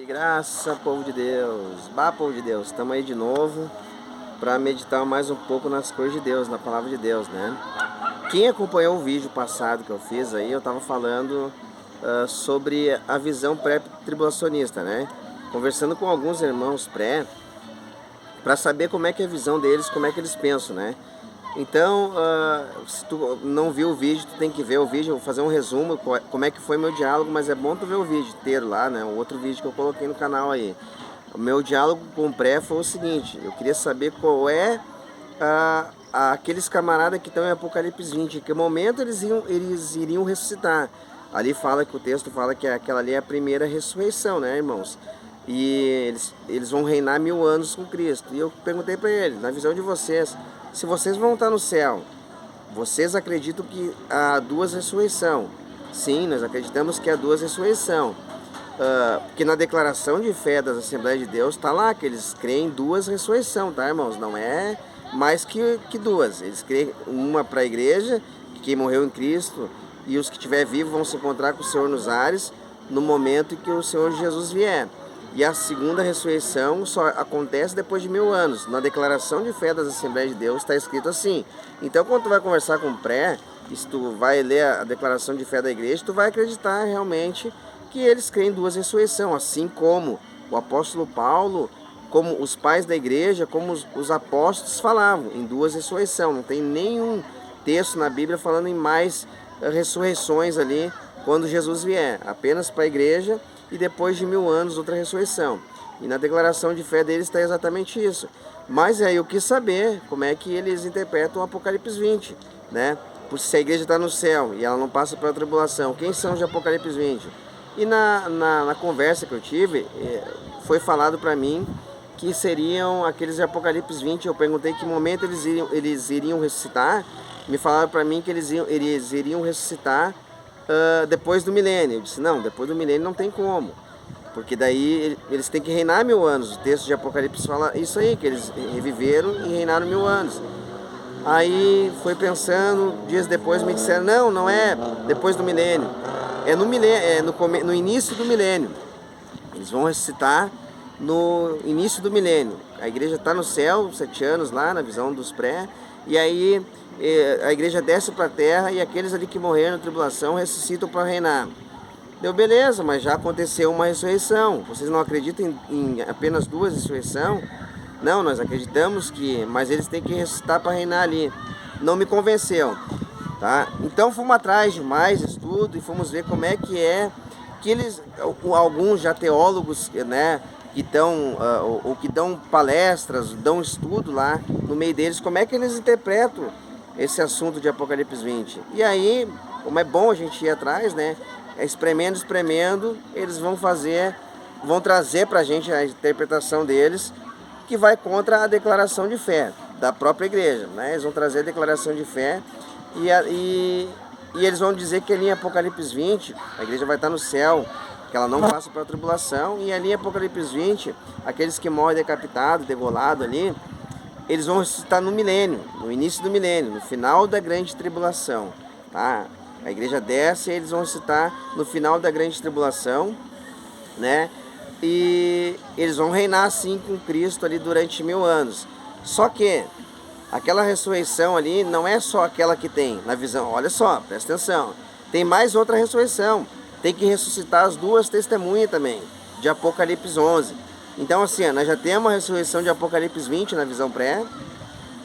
E graça, povo de Deus, povo de Deus, estamos aí de novo para meditar mais um pouco nas coisas de Deus, na palavra de Deus, né? Quem acompanhou o vídeo passado que eu fiz aí, eu estava falando sobre a visão pré-tribulacionista, né? Conversando com alguns irmãos para saber como é que é a visão deles, como é que eles pensam, né? Então, se tu não viu o vídeo, tu tem que ver o vídeo. Eu vou fazer um resumo, como é que foi meu diálogo, mas é bom tu ver o vídeo inteiro lá, né? O outro vídeo que eu coloquei no canal aí. O meu diálogo com o pré foi o seguinte: eu queria saber qual é aqueles camaradas que estão em Apocalipse 20, em que momento eles iriam ressuscitar. Ali fala que o texto fala que aquela ali é a primeira ressurreição, né, irmãos? E eles vão reinar 1000 anos com Cristo. E eu perguntei para ele, na visão de vocês, se vocês vão estar no céu, vocês acreditam que há duas ressurreições? Sim, nós acreditamos que há duas ressurreições. Porque na declaração de fé das Assembleias de Deus está lá que eles creem em duas ressurreições, tá, irmãos? Não é mais que duas. Eles creem uma para a igreja, que quem morreu em Cristo e os que estiver vivos vão se encontrar com o Senhor nos ares no momento em que o Senhor Jesus vier. E a segunda ressurreição só acontece depois de 1000 anos. Na declaração de fé das Assembleias de Deus está escrito assim. Então, quando tu vai conversar com o pré, e se tu vai ler a declaração de fé da igreja, tu vai acreditar realmente que eles creem em duas ressurreições, assim como o apóstolo Paulo, como os pais da igreja, como os apóstolos falavam, em duas ressurreições. Não tem nenhum texto na Bíblia falando em mais ressurreições ali quando Jesus vier. Apenas para a igreja e depois de 1000 anos outra ressurreição. E na declaração de fé deles está exatamente isso. Mas aí eu quis saber como é que eles interpretam o Apocalipse 20, né? Por se a igreja está no céu e ela não passa pela tribulação, quem são os de Apocalipse 20? E na conversa que eu tive, foi falado para mim que seriam aqueles de Apocalipse 20. Eu perguntei que momento eles iriam ressuscitar. Me falaram para mim que eles iriam ressuscitar depois do milênio. Eu disse, não, depois do milênio não tem como. Porque daí eles têm que reinar 1000 anos. O texto de Apocalipse fala isso aí, que eles reviveram e reinaram 1000 anos. Aí foi pensando, dias depois me disseram, não é depois do milênio. É no início do milênio. Eles vão ressuscitar no início do milênio. A igreja está no céu, 7 anos lá, na visão dos pré. E aí a igreja desce para a terra e aqueles ali que morreram na tribulação ressuscitam para reinar. Deu beleza, mas já aconteceu uma ressurreição. Vocês não acreditam em apenas duas ressurreições? Não, nós acreditamos mas eles têm que ressuscitar para reinar ali. Não me convenceu, tá? Então fomos atrás de mais estudo e fomos ver como é que alguns já teólogos, né, que dão ou que dão palestras, dão estudo lá no meio deles, como é que eles interpretam esse assunto de Apocalipse 20. E aí, como é bom a gente ir atrás, né? Espremendo, eles vão trazer pra gente a interpretação deles, que vai contra a declaração de fé da própria igreja, né? Eles vão trazer a declaração de fé e eles vão dizer que ali em Apocalipse 20, a igreja vai estar no céu, que ela não passa pela tribulação, e ali em Apocalipse 20, aqueles que morrem decapitados, degolados ali, eles vão ressuscitar no milênio, no início do milênio, no final da grande tribulação, tá? A igreja desce e eles vão ressuscitar no final da grande tribulação, né? E eles vão reinar assim com Cristo ali durante 1000 anos. Só que aquela ressurreição ali não é só aquela que tem na visão. Olha só, presta atenção. Tem mais outra ressurreição. Tem que ressuscitar as duas testemunhas também, de Apocalipse 11. Então assim, nós já temos a ressurreição de Apocalipse 20 na visão pré.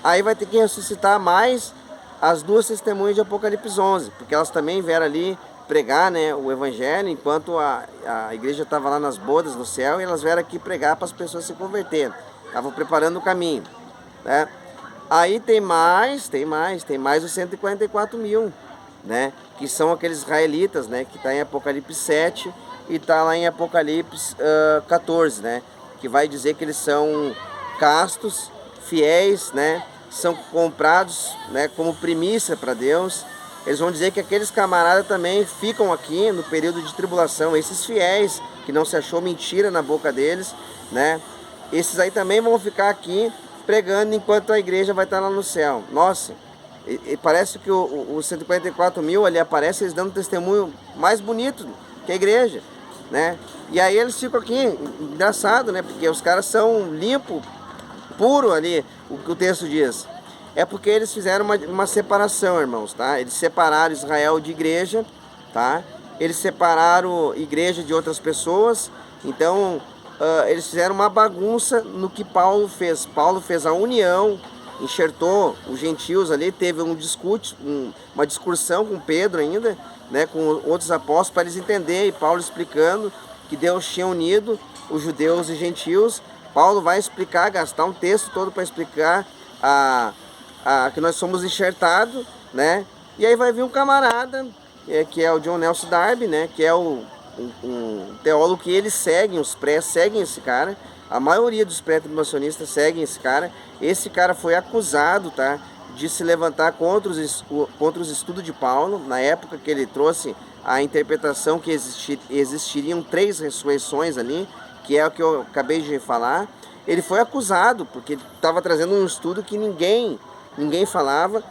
Aí vai ter que ressuscitar mais as duas testemunhas de Apocalipse 11, porque elas também vieram ali pregar, né, o evangelho, enquanto a igreja estava lá nas bodas no céu, e elas vieram aqui pregar para as pessoas se converterem. Estavam preparando o caminho, né? Aí tem mais os 144 mil, né? Que são aqueles israelitas, né? Que está em Apocalipse 7 e está lá em Apocalipse 14, né? Que vai dizer que eles são castos, fiéis, né? São comprados, né, como primícia para Deus. Eles vão dizer que aqueles camaradas também ficam aqui no período de tribulação. Esses fiéis, que não se achou mentira na boca deles, né? Esses aí também vão ficar aqui pregando enquanto a igreja vai estar lá no céu. Nossa, e parece que os 144 mil ali aparecem, eles dando testemunho mais bonito que a igreja. né? E aí eles ficam aqui, engraçado, né? Porque os caras são limpo, puro ali, o que o texto diz. É porque eles fizeram uma separação, irmãos, tá? Eles separaram Israel de igreja, tá? Eles separaram igreja de outras pessoas. Então, eles fizeram uma bagunça no que Paulo fez. Paulo fez a união, enxertou os gentios ali, teve uma discussão com Pedro ainda, né, com outros apóstolos, para eles entenderem, e Paulo explicando que Deus tinha unido os judeus e gentios. Paulo vai explicar, gastar um texto todo para explicar que nós somos enxertados, né? E aí vai vir um camarada, que é o John Nelson Darby, né? Que é um teólogo que eles seguem, os pré seguem esse cara. A maioria dos pré-tribulacionistas seguem esse cara. Esse cara foi acusado, tá, de se levantar contra os estudos de Paulo, na época que ele trouxe a interpretação que existiriam 3 ressurreições ali, que é o que eu acabei de falar. Ele foi acusado porque estava trazendo um estudo que ninguém falava,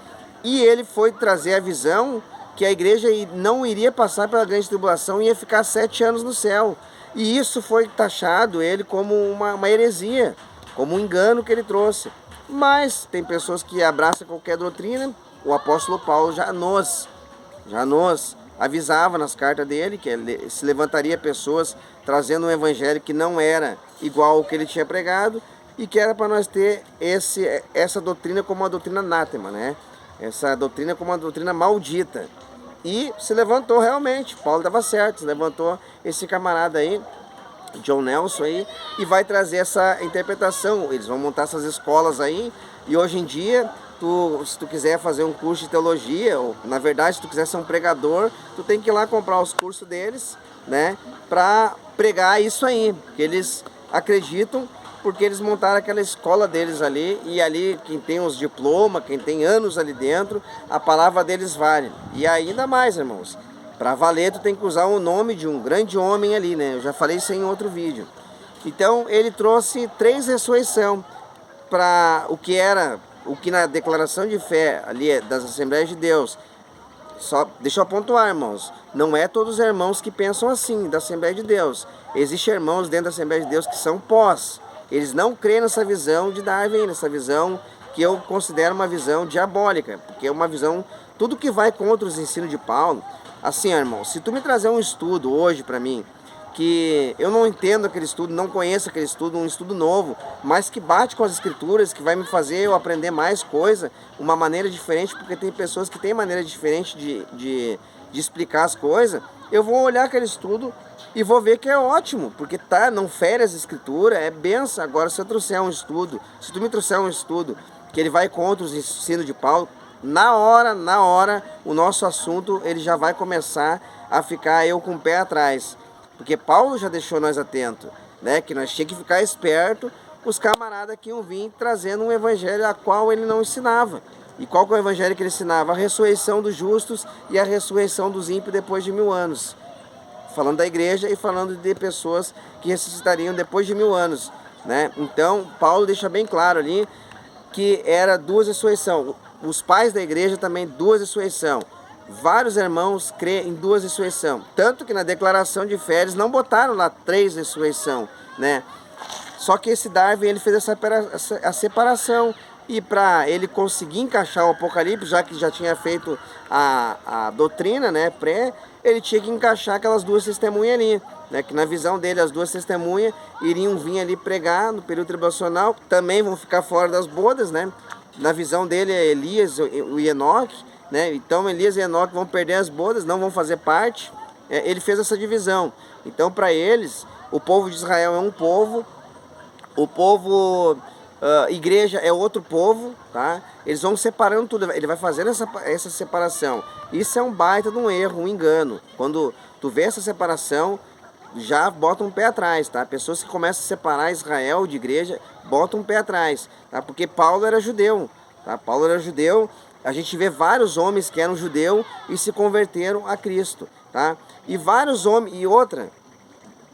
e ele foi trazer a visão que a igreja não iria passar pela grande tribulação e ia ficar 7 anos no céu. E isso foi taxado ele como uma heresia, como um engano que ele trouxe. Mas tem pessoas que abraçam qualquer doutrina. O apóstolo Paulo já nos avisava nas cartas dele que ele se levantaria pessoas trazendo um evangelho que não era igual ao que ele tinha pregado, e que era para nós ter essa doutrina como uma doutrina anátema, né? Essa doutrina como uma doutrina maldita. E se levantou realmente, Paulo estava certo, se levantou esse camarada aí, John Nelson aí, e vai trazer essa interpretação. Eles vão montar essas escolas aí, e hoje em dia, se tu quiser fazer um curso de teologia, ou na verdade, se tu quiser ser um pregador, tu tem que ir lá comprar os cursos deles, né, para pregar isso aí, porque eles acreditam, porque eles montaram aquela escola deles ali, e ali quem tem os diplomas, quem tem anos ali dentro, a palavra deles vale. E ainda mais, irmãos, para valer tu tem que usar o nome de um grande homem ali, né? Eu já falei isso em outro vídeo. Então ele trouxe 3 ressurreições para o que na declaração de fé ali das Assembleias de Deus. Só deixa eu pontuar, irmãos, não é todos os irmãos que pensam assim da Assembleia de Deus. Existem irmãos dentro da Assembleia de Deus que são pós. Eles não creem nessa visão de Darwin, nessa visão que eu considero uma visão diabólica, porque é uma visão, tudo que vai contra os ensinos de Paulo. Assim, irmão, se tu me trazer um estudo hoje para mim, que eu não entendo aquele estudo, não conheço aquele estudo, um estudo novo, mas que bate com as escrituras, que vai me fazer eu aprender mais coisa, uma maneira diferente, porque tem pessoas que têm maneira diferente de explicar as coisas, eu vou olhar aquele estudo e vou ver que é ótimo, porque não fere as escrituras, é benção. Agora, se eu trouxer um estudo, se tu me trouxer um estudo que ele vai contra os ensinos de Paulo, na hora, o nosso assunto ele já vai começar a ficar eu com o pé atrás. Porque Paulo já deixou nós atentos, né? Que nós tínhamos que ficar esperto, os camaradas que iam vir trazendo um evangelho a qual ele não ensinava. E qual que é o evangelho que ele ensinava? A ressurreição dos justos e a ressurreição dos ímpios depois de 1000 anos. Falando da igreja e falando de pessoas que ressuscitariam depois de 1000 anos, né? Então, Paulo deixa bem claro ali que era 2 ressurreições. Os pais da igreja também 2 ressurreições. Vários irmãos creem em 2 ressurreições. Tanto que na declaração de fé eles não botaram lá 3 ressurreições, né? Só que esse Darwin ele fez a separação. E para ele conseguir encaixar o Apocalipse, já que já tinha feito a doutrina, né, ele tinha que encaixar aquelas 2 testemunhas ali, né, que na visão dele as 2 testemunhas iriam vir ali pregar no período tribulacional, também vão ficar fora das bodas, né? Na visão dele é Elias e Enoque, né? Então Elias e Enoque vão perder as bodas, não vão fazer parte. Ele fez essa divisão. Então para eles, o povo de Israel é um povo, o povo igreja é outro povo, tá? Eles vão separando tudo, ele vai fazendo essa separação. Isso é um baita de um erro, um engano. Quando tu vê essa separação, já bota um pé atrás, tá? Pessoas que começam a separar Israel de igreja, botam um pé atrás, tá? Porque Paulo era judeu, tá? Paulo era judeu, a gente vê vários homens que eram judeus e se converteram a Cristo, tá? E vários homens, e outra,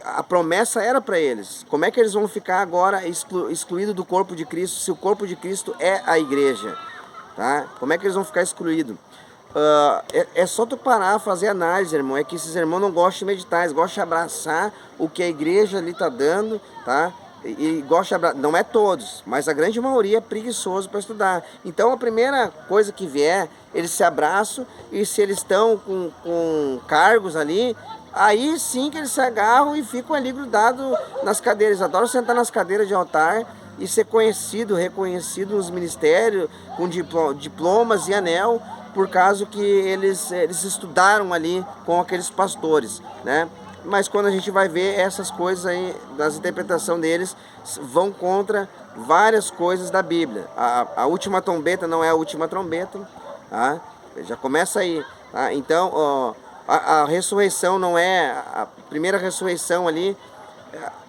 a promessa era para eles. Como é que eles vão ficar agora excluídos do corpo de Cristo, se o corpo de Cristo é a igreja? Tá? Como é que eles vão ficar excluídos? É só tu parar, fazer análise, irmão. É que esses irmãos não gostam de meditar, eles gostam de abraçar o que a igreja ali tá dando, tá? E gosta de não é todos, mas a grande maioria é preguiçoso para estudar. Então a primeira coisa que vier, eles se abraçam, e se eles estão com cargos ali, aí sim que eles se agarram e ficam ali grudados nas cadeiras. Eles adoram sentar nas cadeiras de altar e ser conhecido, reconhecido nos ministérios, com diplomas e anel, por causa que eles estudaram ali com aqueles pastores, né? Mas quando a gente vai ver essas coisas aí, das interpretação deles, vão contra várias coisas da Bíblia. A última trombeta não é a última trombeta, tá? Já começa aí, tá? Então, ó, a ressurreição não é a primeira ressurreição ali,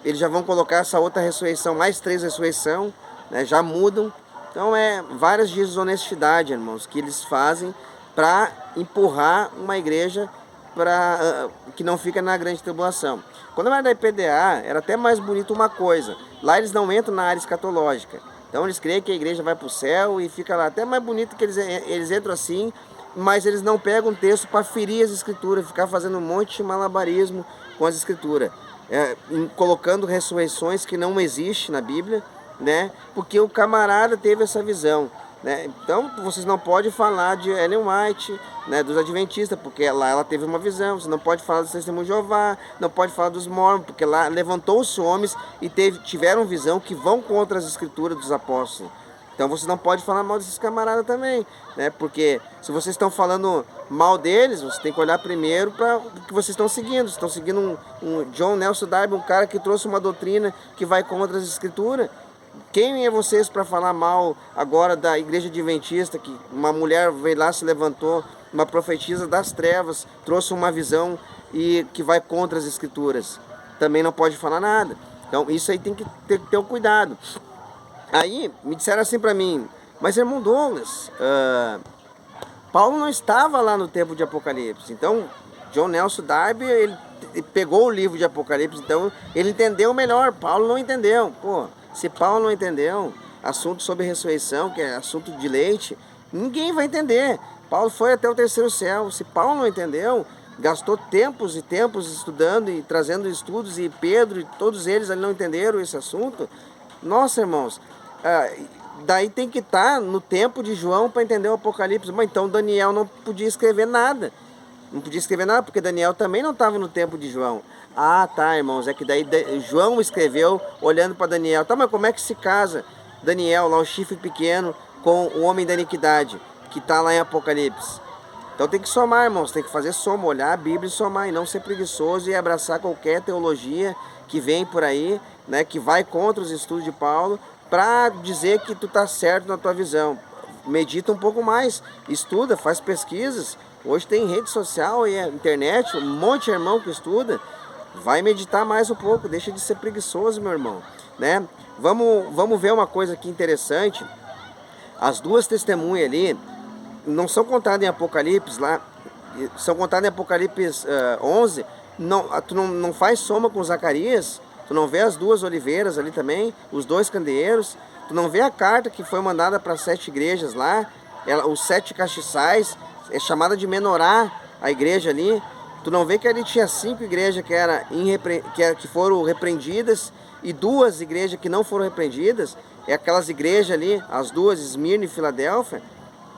eles já vão colocar essa outra ressurreição, mais 3 ressurreição, né? Já mudam. Então é várias desonestidades, irmãos, que eles fazem para empurrar uma igreja para que não fica na grande tribulação. Quando eu era da IPDA, era até mais bonito uma coisa. Lá eles não entram na área escatológica. Então eles creem que a igreja vai para o céu e fica lá. Até mais bonito que eles entram assim, mas eles não pegam um texto para ferir as escrituras, ficar fazendo um monte de malabarismo com as escrituras. Colocando ressurreições que não existem na Bíblia, né? Porque o camarada teve essa visão, né? Então vocês não podem falar de Ellen White, né, dos adventistas, porque lá ela teve uma visão. Você não pode falar dos testemunhos de Jeová, não pode falar dos mormons, porque lá levantou-se homens e tiveram visão que vão contra as escrituras dos apóstolos. Então você não pode falar mal desses camaradas também, né? Porque se vocês estão falando mal deles, você tem que olhar primeiro para o que vocês estão seguindo. Vocês estão seguindo um John Nelson Darby, um cara que trouxe uma doutrina que vai contra as escrituras. Quem é vocês para falar mal agora da igreja adventista, que uma mulher veio lá, se levantou, uma profetisa das trevas, trouxe uma visão e que vai contra as escrituras? Também não pode falar nada. Então isso aí tem que ter um cuidado. Aí me disseram assim para mim: mas irmão Douglas, Paulo não estava lá no tempo de Apocalipse. Então John Nelson Darby, ele pegou o livro de Apocalipse, então ele entendeu melhor. Paulo não entendeu. Pô, se Paulo não entendeu assunto sobre ressurreição, que é assunto de leite, ninguém vai entender. Paulo foi até o terceiro céu. Se Paulo não entendeu, gastou tempos e tempos estudando e trazendo estudos, e Pedro e todos eles ali não entenderam esse assunto. Nossa, irmãos, daí tem que estar no tempo de João para entender o Apocalipse. Mas então Daniel não podia escrever nada. Não podia escrever nada, porque Daniel também não estava no tempo de João. Ah, tá, irmãos, é que daí João escreveu olhando para Daniel. Tá, mas como é que se casa Daniel, lá o chifre pequeno, com o homem da iniquidade, que está lá em Apocalipse? Então tem que somar, irmãos, tem que fazer soma, olhar a Bíblia e somar, e não ser preguiçoso e abraçar qualquer teologia que vem por aí, né, que vai contra os estudos de Paulo, para dizer que tu tá certo na tua visão. Medita um pouco mais, estuda, faz pesquisas. Hoje tem rede social e internet, um monte de irmão que estuda. Vai meditar mais um pouco, deixa de ser preguiçoso, meu irmão, né? Vamos ver uma coisa aqui interessante. As duas testemunhas ali não são contadas em Apocalipse lá, são contadas em Apocalipse 11. Tu não faz soma com Zacarias. Tu não vê as duas oliveiras ali também, os 2 candeeiros. Tu não vê a carta que foi mandada para 7 igrejas lá, os 7 castiçais, é chamada de menorá a igreja ali. Tu não vê que ali tinha 5 igrejas que foram repreendidas e 2 igrejas que não foram repreendidas. É aquelas igrejas ali, as 2, Esmirna e Filadélfia.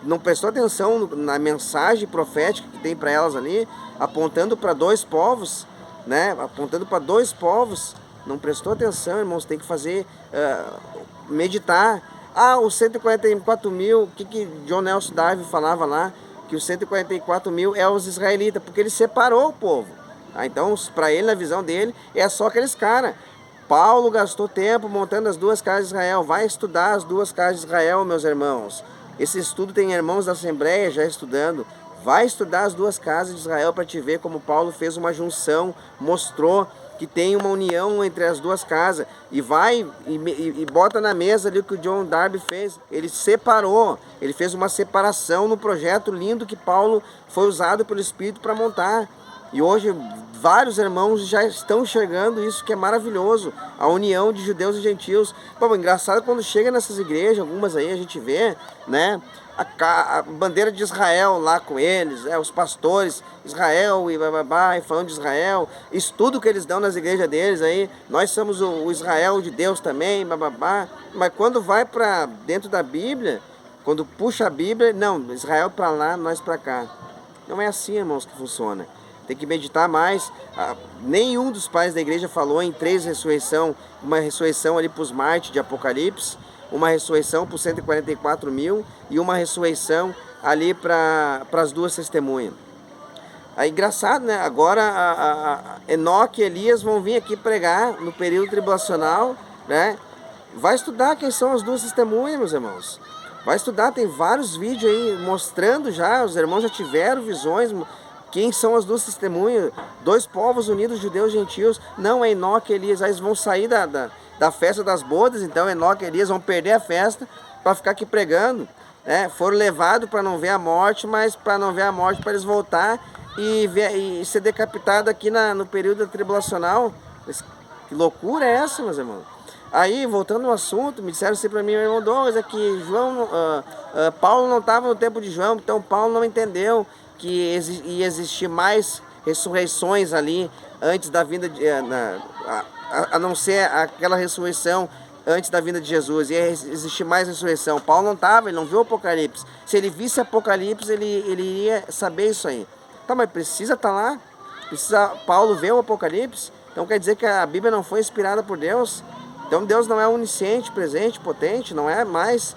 Não prestou atenção na mensagem profética que tem para elas ali, apontando para 2 povos, né? Apontando para 2 povos. Não prestou atenção, irmãos, tem que fazer, meditar. Os 144 mil, o que John Nelson Darby falava lá? Que os 144 mil é os israelitas, porque ele separou o povo. Então, para ele, na visão dele, é só aqueles caras. Paulo gastou tempo montando as 2 casas de Israel. Vai estudar as 2 casas de Israel, meus irmãos. Esse estudo tem irmãos da Assembleia já estudando. Vai estudar as 2 casas de Israel para te ver como Paulo fez uma junção, mostrou que tem uma união entre as 2 casas, e vai e bota na mesa ali o que o John Darby fez. Ele separou, ele fez uma separação no projeto lindo que Paulo foi usado pelo Espírito para montar. E hoje vários irmãos já estão enxergando isso, que é maravilhoso, a união de judeus e gentios. Pô, engraçado quando chega nessas igrejas, algumas aí a gente vê, né, a bandeira de Israel lá com eles, os pastores, Israel e bababá, e falando de Israel, estudo que eles dão nas igrejas deles aí, nós somos o Israel de Deus também, bababá, mas quando vai para dentro da Bíblia, quando puxa a Bíblia, não, Israel para lá, nós para cá. Não é assim, irmãos, que funciona. Tem que meditar mais. Nenhum dos pais da igreja falou em 3 ressurreições, uma ressurreição ali para os mártires de Apocalipse, uma ressurreição para os 144 mil e uma ressurreição ali para as 2 testemunhas. Aí, engraçado, né? Agora Enoque e Elias vão vir aqui pregar no período tribulacional, né? Vai estudar quem são as 2 testemunhas, meus irmãos. Vai estudar, tem vários vídeos aí mostrando já, os irmãos já tiveram visões, quem são as 2 testemunhas, 2 povos unidos, judeus e gentios. Não é Enoque e Elias, eles vão sair da festa das bodas, então Enoque e Elias vão perder a festa para ficar aqui pregando, né? Foram levados para não ver a morte, mas para não ver a morte, para eles voltar e ser decapitado aqui no período tribulacional. Que loucura é essa, meus irmãos? Aí, voltando ao assunto, me disseram assim para mim, meu irmão Douglas, é que Paulo não estava no tempo de João, então Paulo não entendeu que ia existir mais ressurreições ali antes da vinda de... a não ser aquela ressurreição antes da vinda de Jesus, ia existir mais ressurreição. Paulo não estava, ele não viu o Apocalipse. Se ele visse Apocalipse, ele iria saber isso aí. Tá, mas precisa estar lá? Precisa Paulo ver o Apocalipse? Então quer dizer que a Bíblia não foi inspirada por Deus? Então Deus não é onisciente, presente, potente, não é mais...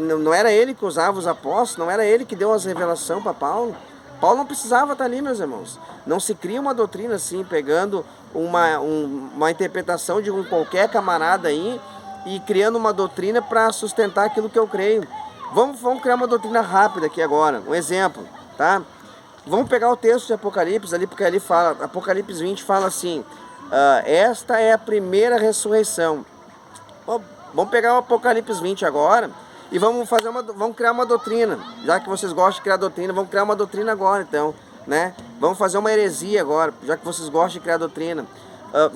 Não era ele que usava os apóstolos, não era ele que deu as revelações para Paulo. Paulo não precisava estar ali, meus irmãos. Não se cria uma doutrina assim, pegando uma interpretação de qualquer camarada aí e criando uma doutrina para sustentar aquilo que eu creio. Vamos criar uma doutrina rápida aqui agora, um exemplo, tá? Vamos pegar o texto de Apocalipse ali, porque ali fala, Apocalipse 20 fala assim, esta é a primeira ressurreição. Vamos pegar o Apocalipse 20 agora e vamos criar uma doutrina. Já que vocês gostam de criar doutrina, vamos criar uma doutrina agora então, né? Vamos fazer uma heresia agora, já que vocês gostam de criar doutrina.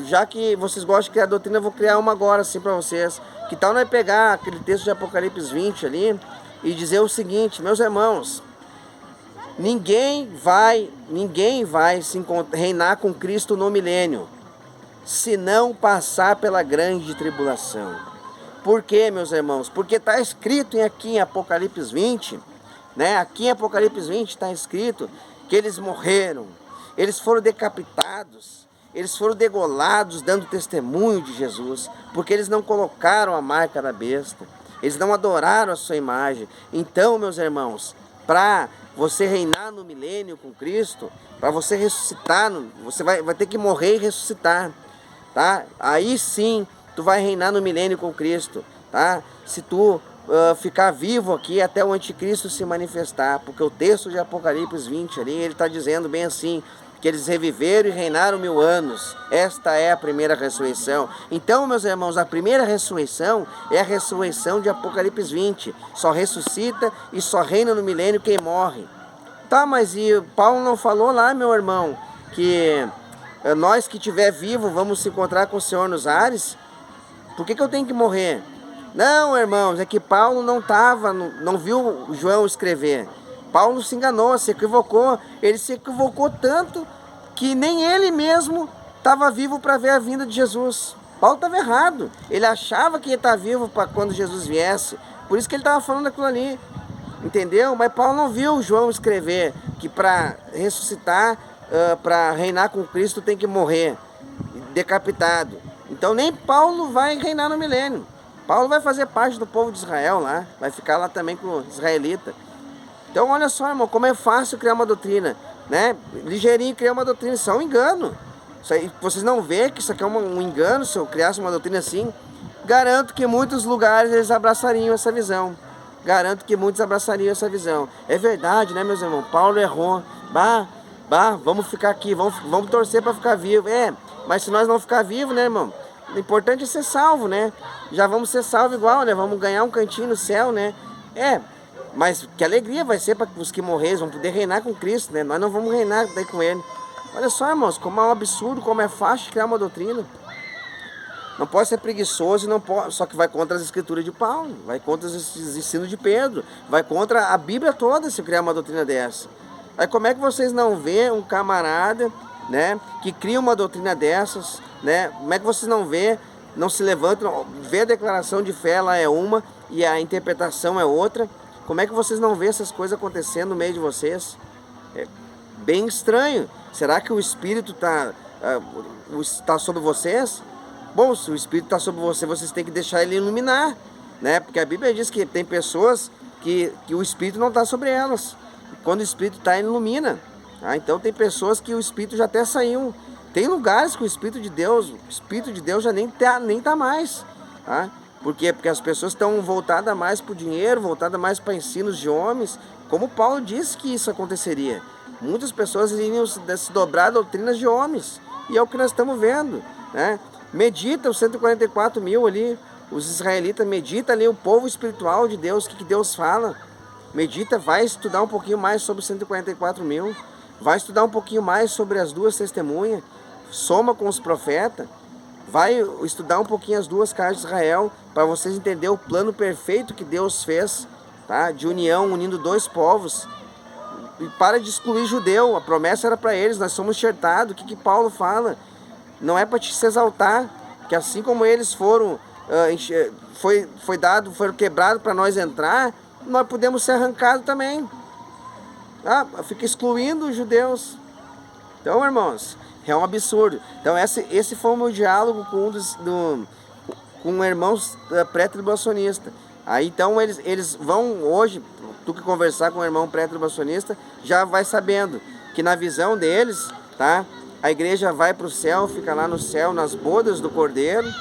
Já que vocês gostam de criar doutrina, eu vou criar uma agora assim para vocês. Que tal nós pegar aquele texto de Apocalipse 20 ali e dizer o seguinte, meus irmãos, ninguém vai reinar com Cristo no milênio, se não passar pela grande tribulação. Por quê, meus irmãos? Porque está escrito aqui em Apocalipse 20, né? Aqui em Apocalipse 20 está escrito que eles morreram, eles foram decapitados, eles foram degolados dando testemunho de Jesus, porque eles não colocaram a marca da besta, eles não adoraram a sua imagem. Então, meus irmãos, para você reinar no milênio com Cristo, para você ressuscitar, você vai ter que morrer e ressuscitar, tá? Aí sim, tu vai reinar no milênio com Cristo, tá? Se tu ficar vivo aqui até o anticristo se manifestar, porque o texto de Apocalipse 20 ali, ele está dizendo bem assim, que eles reviveram e reinaram 1000 anos. Esta é a primeira ressurreição. Então, meus irmãos, a primeira ressurreição é a ressurreição de Apocalipse 20. Só ressuscita e só reina no milênio quem morre. Tá, mas e Paulo não falou lá, meu irmão, que nós que estiver vivo vamos se encontrar com o Senhor nos ares? Por que eu tenho que morrer? Não, irmãos, é que Paulo não viu João escrever. Paulo se enganou, se equivocou. Ele se equivocou tanto que nem ele mesmo estava vivo para ver a vinda de Jesus. Paulo estava errado. Ele achava que ia estar vivo para quando Jesus viesse. Por isso que ele estava falando aquilo ali. Entendeu? Mas Paulo não viu João escrever que para ressuscitar, para reinar com Cristo tem que morrer decapitado. Então nem Paulo vai reinar no milênio. Paulo vai fazer parte do povo de Israel lá, vai ficar lá também com os israelitas. Então olha só, irmão, como é fácil criar uma doutrina, né? Ligeirinho criar uma doutrina, isso é um engano. Isso aí, vocês não veem que isso aqui é um engano, se eu criasse uma doutrina assim? Garanto que em muitos lugares eles abraçariam essa visão. Garanto que muitos abraçariam essa visão. É verdade, né, meus irmãos? Paulo errou. Vamos ficar aqui, vamos torcer para ficar vivo. Mas se nós não ficar vivo, né, irmão? O importante é ser salvo, né? Já vamos ser salvos igual, né? Vamos ganhar um cantinho no céu, né? Mas que alegria vai ser para os que morreram, vão poder reinar com Cristo, né? Nós não vamos reinar daí com Ele. Olha só, irmãos, como é um absurdo, como é fácil criar uma doutrina. Não pode ser preguiçoso, e não pode, só que vai contra as escrituras de Paulo, vai contra os ensinos de Pedro, vai contra a Bíblia toda se criar uma doutrina dessa. Aí como é que vocês não vê um camarada, né, que cria uma doutrina dessas, né? Como é que vocês não se levantam, vê a declaração de fé, ela é uma e a interpretação é outra? Como é que vocês não vê essas coisas acontecendo no meio de vocês? É bem estranho. Será que o Espírito está sobre vocês? Bom, se o Espírito está sobre você, vocês têm que deixar ele iluminar, né? Porque a Bíblia diz que tem pessoas que o Espírito não está sobre elas. Quando o Espírito está, ele ilumina. Então tem pessoas que o Espírito já até saiu. Tem lugares que o Espírito de Deus já nem tá mais. Tá? Por quê? Porque as pessoas estão voltadas mais para o dinheiro, voltadas mais para ensinos de homens. Como Paulo disse que isso aconteceria. Muitas pessoas iriam se dobrar a doutrinas de homens. E é o que nós estamos vendo, né? Medita os 144 mil ali, os israelitas, medita ali o povo espiritual de Deus, o que Deus fala. Medita, vai estudar um pouquinho mais sobre os 144 mil, vai estudar um pouquinho mais sobre as duas testemunhas, soma com os profetas, vai estudar um pouquinho as duas casas de Israel, para vocês entenderem o plano perfeito que Deus fez, tá? De união, unindo dois povos. E para de excluir judeu, a promessa era para eles, nós somos enxertados. O que Paulo fala? Não é para te se exaltar, que assim como eles foram foram quebrados para nós entrar, nós podemos ser arrancados também. Fica excluindo os judeus. Então, irmãos, é um absurdo. Então esse foi o meu diálogo com um irmão pré-tribulacionista. Aí então eles vão hoje, tu que conversar com um irmão pré-tribulacionista, já vai sabendo que na visão deles, tá? A igreja vai para o céu, fica lá no céu, nas bodas do Cordeiro,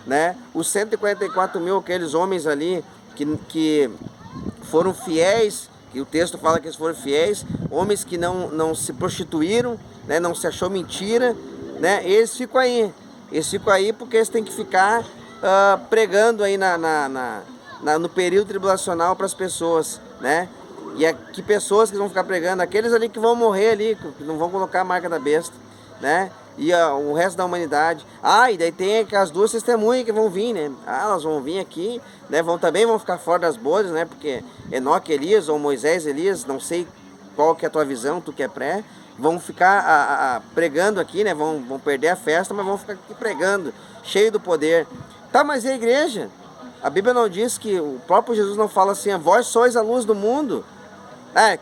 né? Os 144 mil, aqueles homens ali que foram fiéis, que o texto fala que eles foram fiéis, homens que não se prostituíram, né? Não se achou mentira, né? Eles ficam aí porque eles têm que ficar pregando aí no período tribulacional para as pessoas, né? E que pessoas que vão ficar pregando? Aqueles ali que vão morrer ali, que não vão colocar a marca da besta, né? E o resto da humanidade. E daí tem as duas testemunhas que vão vir, né? Elas vão vir aqui, né? Também vão ficar fora das bodas, né? Porque Enoque, Elias, ou Moisés, Elias, não sei qual que é a tua visão, tu que é pré, vão ficar pregando aqui, né? Vão perder a festa, mas vão ficar aqui pregando, cheio do poder. Tá, mas e a igreja? A Bíblia não diz que, o próprio Jesus não fala assim, vós sois a luz do mundo.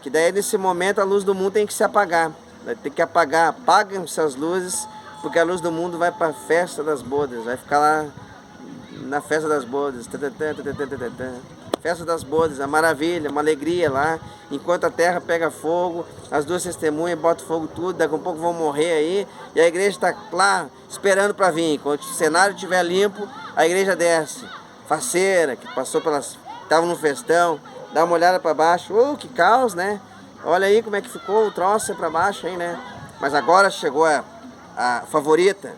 Que daí nesse momento a luz do mundo tem que se apagar. Tem que apagar, apagam-se as luzes, porque a luz do mundo vai para a festa das bodas, vai ficar lá na festa das bodas, festa das bodas, a maravilha, uma alegria lá, enquanto a terra pega fogo, as duas testemunhas botam fogo tudo, daqui a pouco vão morrer aí, e a igreja está lá esperando para vir. Quando o cenário estiver limpo, a igreja desce, faceira, que passou estava no festão, dá uma olhada para baixo, que caos, né? Olha aí como é que ficou o troço para baixo aí, né? Mas agora chegou a favorita.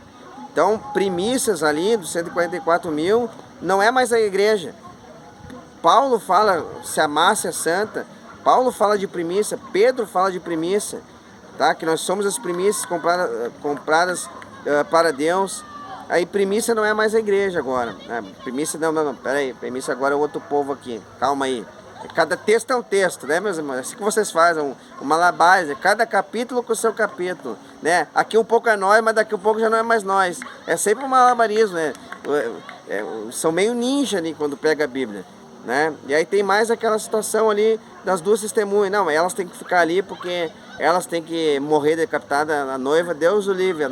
Então, primícias ali dos 144 mil, não é mais a igreja. Paulo fala, se a massa é santa, Paulo fala de primícia, Pedro fala de primícia, tá? Que nós somos as primícias compradas para Deus. Aí primícia não é mais a igreja agora. Primícia não, peraí, primícia agora é outro povo aqui, calma aí. Cada texto é um texto, né, meus irmãos? É assim que vocês fazem, um malabares, cada capítulo com o seu capítulo, né? Aqui um pouco é nós, mas daqui um pouco já não é mais nós. É sempre um malabarismo, né? São meio ninja ali quando pega a Bíblia, né? E aí tem mais aquela situação ali das duas testemunhas. Não, elas têm que ficar ali porque elas têm que morrer decapitada. A noiva, Deus o livre,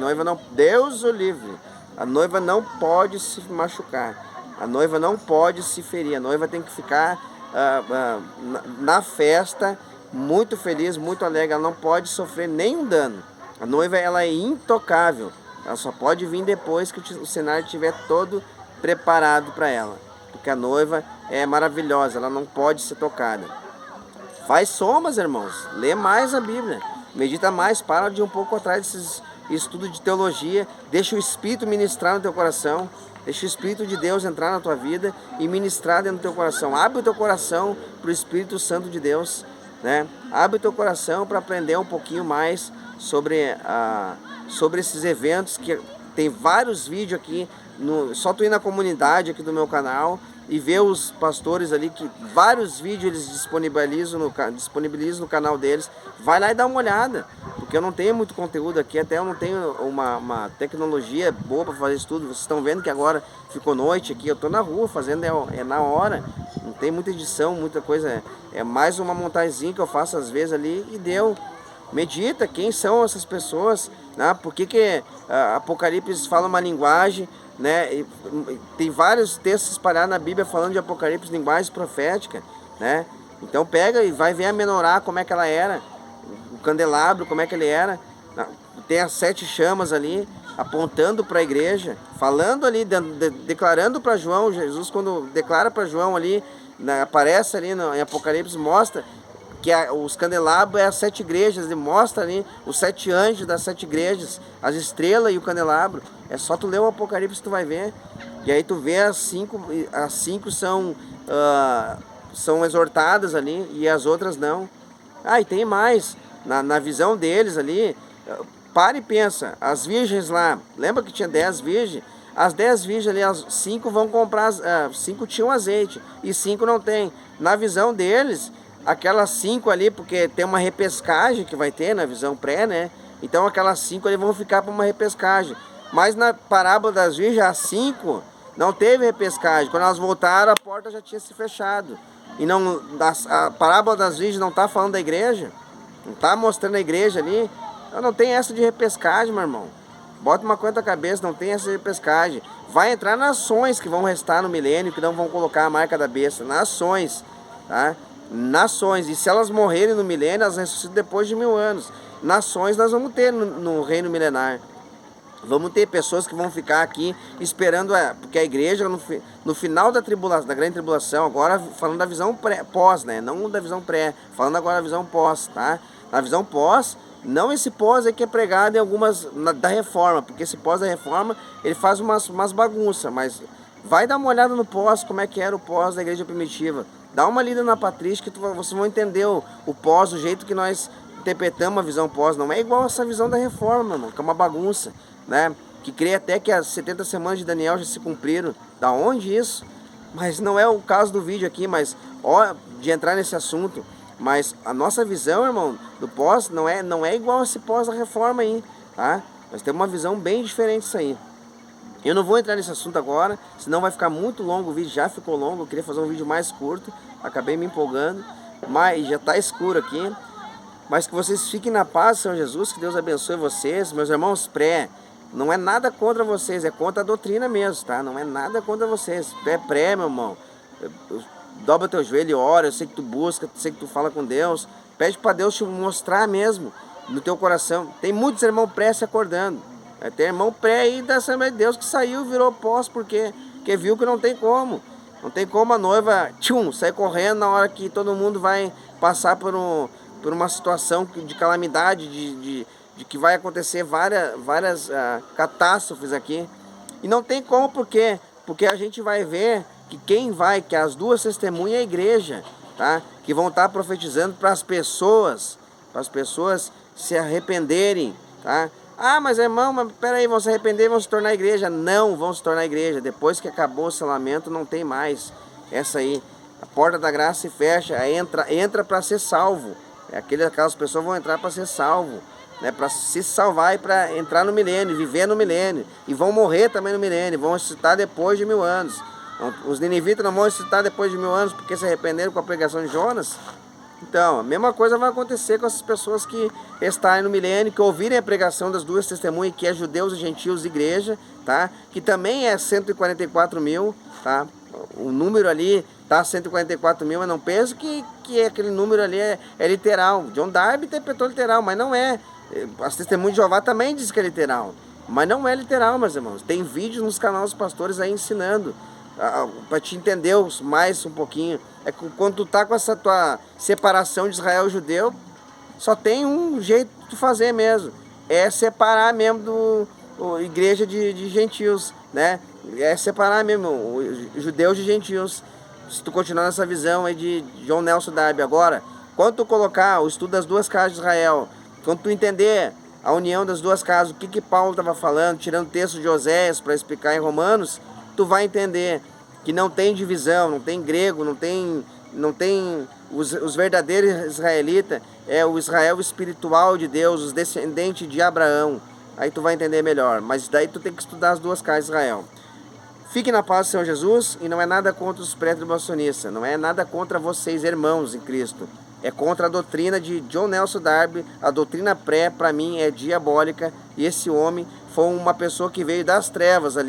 Deus o livre. A noiva não pode se machucar, a noiva não pode se ferir, a noiva tem que ficar na festa, muito feliz, muito alegre, ela não pode sofrer nenhum dano. A noiva, ela é intocável, ela só pode vir depois que o cenário estiver todo preparado para ela, porque a noiva é maravilhosa, ela não pode ser tocada. Faz somas, irmãos, lê mais a Bíblia, medita mais, para de um pouco atrás desses estudos de teologia, deixa o Espírito ministrar no teu coração. Deixa o Espírito de Deus entrar na tua vida e ministrar dentro do teu coração. Abre o teu coração para o Espírito Santo de Deus, né? Abre o teu coração para aprender um pouquinho mais sobre esses eventos que Tem vários vídeos aqui, só tu ir na comunidade aqui do meu canal e ver os pastores ali, que vários vídeos eles disponibilizam no canal deles. Vai lá e dá uma olhada, porque eu não tenho muito conteúdo aqui, até eu não tenho uma tecnologia boa para fazer isso tudo. Vocês estão vendo que agora ficou noite aqui, eu tô na rua fazendo, é na hora, não tem muita edição, muita coisa, é mais uma montagenzinha que eu faço às vezes ali e deu. Medita quem são essas pessoas, né? Por que Apocalipse fala uma linguagem, né? E tem vários textos espalhados na Bíblia falando de Apocalipse, linguagem profética, né? Então pega e vai ver a menorá, como é que ela era, o candelabro, como é que ele era. Tem as 7 chamas ali, apontando para a igreja, falando ali, declarando para João. Jesus, quando declara para João ali, aparece ali em Apocalipse, mostra que os candelabros é as 7 igrejas, ele mostra ali os 7 anjos das 7 igrejas, as estrelas e o candelabro. É só tu ler o Apocalipse que tu vai ver. E aí tu vê as 5 são exortadas ali e as outras não. E tem mais, na visão deles ali, para e pensa, as virgens lá, lembra que tinha 10 virgens? As 10 virgens ali, as 5 vão comprar, 5 tinham azeite e 5 não tem. Na visão deles, aquelas 5 ali, porque tem uma repescagem que vai ter na visão pré, né? Então aquelas 5 ali vão ficar para uma repescagem. Mas na parábola das virgens, as 5 não teve repescagem. Quando elas voltaram, a porta já tinha se fechado. E não, a parábola das virgens não está falando da igreja, não está mostrando a igreja ali. Então não tem essa de repescagem, meu irmão. Bota uma coisa na cabeça, não tem essa de repescagem. Vai entrar nações que vão restar no milênio, que não vão colocar a marca da besta. Nações, tá? Nações, e se elas morrerem no milênio, elas ressuscitam depois de 1000 anos. Nações nós vamos ter no reino milenar. Vamos ter pessoas que vão ficar aqui esperando, porque a igreja no final da tribulação, da grande tribulação, agora falando da visão pós, né? Não da visão pré, falando agora da visão pós, tá? Na visão pós, não esse pós aí que é pregado em algumas da reforma, porque esse pós da reforma, ele faz umas bagunças, mas vai dar uma olhada no pós, como é que era o pós da igreja primitiva. Dá uma lida na patrística que vocês vão entender o pós, o jeito que nós interpretamos a visão pós. Não é igual essa visão da reforma, meu irmão, que é uma bagunça, né? Que crê até que as 70 semanas de Daniel já se cumpriram. Da onde isso? Mas não é o caso do vídeo aqui, mas de entrar nesse assunto. Mas a nossa visão, irmão, do pós não é igual a esse pós da reforma aí, tá? Nós temos uma visão bem diferente disso aí. Eu não vou entrar nesse assunto agora, senão vai ficar muito longo o vídeo, já ficou longo, eu queria fazer um vídeo mais curto, acabei me empolgando, mas já está escuro aqui. Mas que vocês fiquem na paz, Senhor Jesus, que Deus abençoe vocês, meus irmãos não é nada contra vocês, é contra a doutrina mesmo, tá? Não é nada contra vocês, meu irmão, dobra teu joelho e ora, eu sei que tu busca, eu sei que tu fala com Deus, pede para Deus te mostrar mesmo no teu coração. Tem muitos irmãos se acordando. Tem irmão aí da Assembleia de Deus que saiu e virou pós porque viu que não tem como. Não tem como a noiva sair correndo na hora que todo mundo vai passar por uma situação de calamidade, de que vai acontecer várias catástrofes aqui. E não tem como, porque a gente vai ver que as 2 testemunhas é a igreja, tá? Que vão estar profetizando para as pessoas se arrependerem, tá? Mas irmão, peraí, vão se arrepender e vão se tornar igreja. Não vão se tornar igreja. Depois que acabou o selamento, não tem mais. Essa aí, a porta da graça se fecha, entra para ser salvo. Aquelas pessoas vão entrar para ser salvo, né? Para se salvar e para entrar no milênio, viver no milênio. E vão morrer também no milênio, vão ressuscitar depois de 1000 anos. Os ninivitas não vão ressuscitar depois de 1000 anos porque se arrependeram com a pregação de Jonas. Então, a mesma coisa vai acontecer com essas pessoas que estarem no milênio, que ouvirem a pregação das 2 testemunhas, que é judeus e gentios de igreja, tá? Que também é 144 mil, tá? O número ali tá 144 mil, mas não penso que aquele número ali é literal. John Darby interpretou literal, mas não é. As testemunhas de Jeová também dizem que é literal, mas não é literal, meus irmãos. Tem vídeos nos canais dos pastores aí ensinando, para te entender mais um pouquinho. É que quando tu tá com essa tua separação de Israel e judeu, só tem um jeito de fazer mesmo, é separar mesmo do igreja de gentios, né? É separar mesmo judeus de gentios. Se tu continuar nessa visão aí de John Nelson Darby. Agora, quando tu colocar o estudo das 2 casas de Israel, quando tu entender a união das duas casas, o que Paulo estava falando, tirando o texto de Oséias para explicar em Romanos, tu vai entender que não tem divisão, não tem grego, não tem os verdadeiros israelitas, é o Israel espiritual de Deus, os descendentes de Abraão. Aí tu vai entender melhor, mas daí tu tem que estudar as duas casas de Israel. Fique na paz do Senhor Jesus, e não é nada contra os pré-tribulacionistas, não é nada contra vocês, irmãos em Cristo. É contra a doutrina de John Nelson Darby. A doutrina pré, para mim, é diabólica, e esse homem foi uma pessoa que veio das trevas ali.